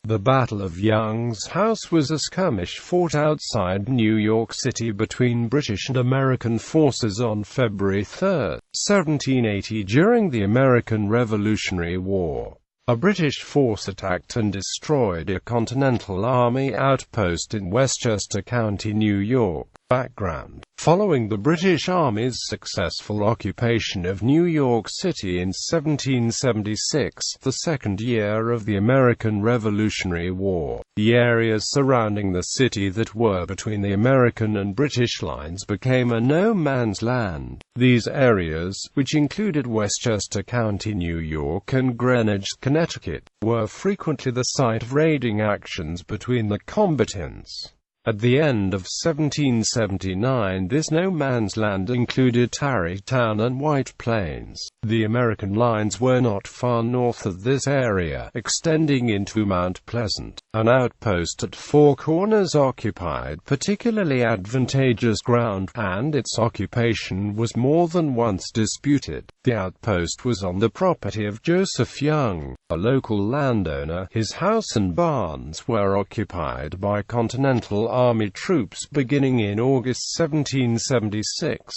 The Battle of Young's House was a skirmish fought outside New York City between British and American forces on February 3, 1780 during the American Revolutionary War. A British force attacked and destroyed a Continental Army outpost in Westchester County, New York. Background: following the British Army's successful occupation of New York City in 1776, the second year of the American Revolutionary War, the areas surrounding the city that were between the American and British lines became a no-man's land. These areas, which included Westchester County, New York and Greenwich, Connecticut, were frequently the site of raiding actions between the combatants. At the end of 1779, this no-man's land included Tarrytown and White Plains. The American lines were not far north of this area, extending into Mount Pleasant. An outpost at Four Corners occupied particularly advantageous ground, and its occupation was more than once disputed. The outpost was on the property of Joseph Young, a local landowner. His house and barns were occupied by Continental Army troops beginning in August 1776.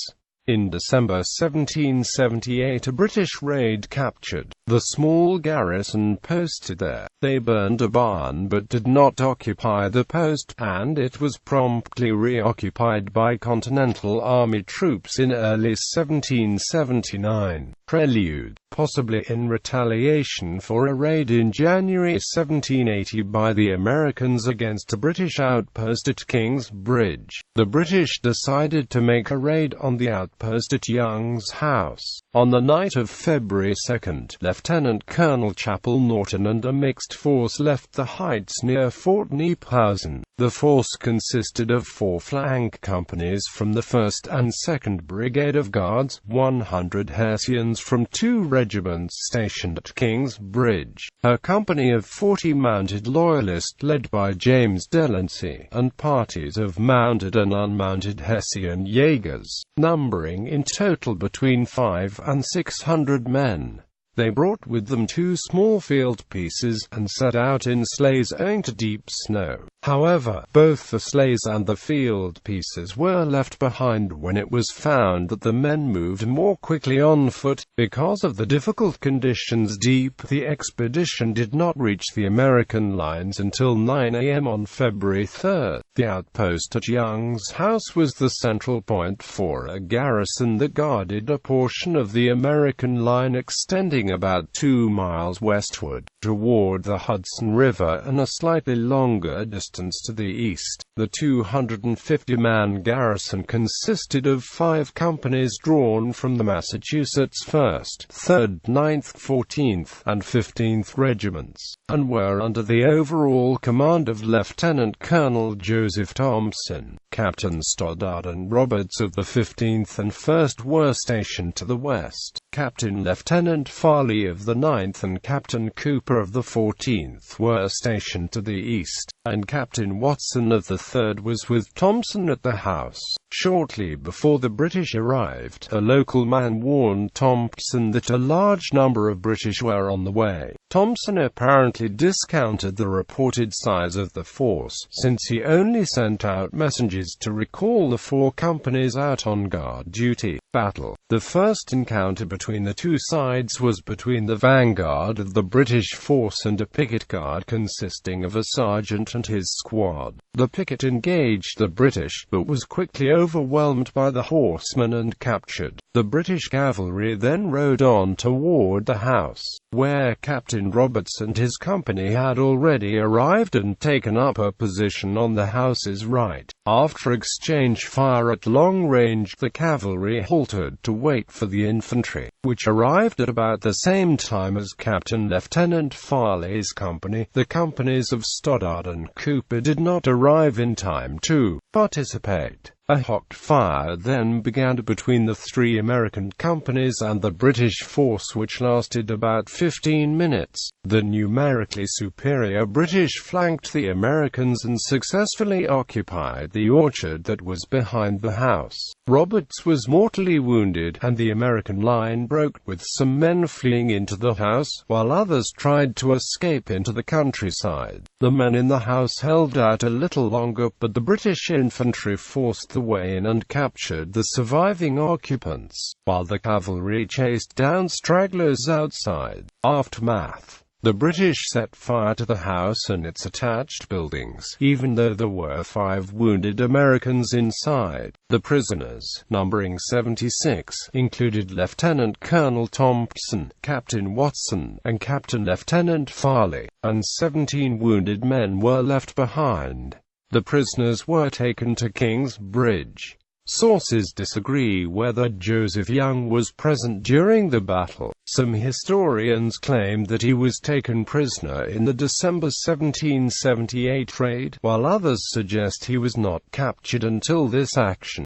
In December 1778, a British raid captured the small garrison posted there. They burned a barn but did not occupy the post, and it was promptly reoccupied by Continental Army troops in early 1779. Prelude, possibly in retaliation for a raid in January 1780 by the Americans against a British outpost at King's Bridge. The British decided to make a raid on the outpost at Young's House. On the night of February 2, Lieutenant Colonel Chapel Norton and a mixed force left the heights near Fort Kniphausen. The force consisted of 4 flank companies from the 1st and 2nd Brigade of Guards, 100 Hessians from 2 regiments stationed at King's Bridge, a company of 40 mounted loyalists led by James Delancey, and parties of mounted and unmounted Hessian Jaegers, numbering in total between 500 and 600 men. They brought with them 2 small field pieces, and set out in sleighs owing to deep snow. However, both the sleighs and the field pieces were left behind when it was found that the men moved more quickly on foot. Because of the difficult conditions the expedition did not reach the American lines until 9 a.m. on February 3. The outpost at Young's House was the central point for a garrison that guarded a portion of the American line extending about 2 miles westward, toward the Hudson River, and a slightly longer distance to the east. The 250-man garrison consisted of 5 companies drawn from the Massachusetts 1st, 3rd, 9th, 14th, and 15th regiments, and were under the overall command of Lieutenant Colonel Joseph Thompson. Captain Stoddard and Roberts of the 15th and 1st were stationed to the west. Captain Lieutenant Farley of the 9th and Captain Cooper of the 14th were stationed to the east, and Captain Watson of the 3rd was with Thompson at the house. Shortly before the British arrived, a local man warned Thompson that a large number of British were on the way. Thompson apparently discounted the reported size of the force, since he only sent out messengers to recall the 4 companies out on guard duty. Battle. The first encounter between the 2 sides was between the vanguard of the British force and a picket guard consisting of a sergeant and his squad. The picket engaged the British, but was quickly overwhelmed by the horsemen and captured. The British cavalry then rode on toward the house, where Captain Roberts and his company had already arrived and taken up a position on the house's right. After exchange fire at long range, the cavalry halted to wait for the infantry, which arrived at about the same time as Captain Lieutenant Farley's company. The companies of Stoddard and Cooper did not arrive in time to participate. A hot fire then began between the three American companies and the British force, which lasted about 15 minutes. The numerically superior British flanked the Americans and successfully occupied the orchard that was behind the house. Roberts was mortally wounded, and the American line broke, with some men fleeing into the house, while others tried to escape into the countryside. The men in the house held out a little longer, but the British infantry forced the way in and captured the surviving occupants, while the cavalry chased down stragglers outside. Aftermath: the British set fire to the house and its attached buildings, even though there were 5 wounded Americans inside. The prisoners, numbering 76, included Lieutenant Colonel Thompson, Captain Watson, and Captain Lieutenant Farley, and 17 wounded men were left behind. The prisoners were taken to King's Bridge. Sources disagree whether Joseph Young was present during the battle. Some historians claim that he was taken prisoner in the December 1778 raid, while others suggest he was not captured until this action.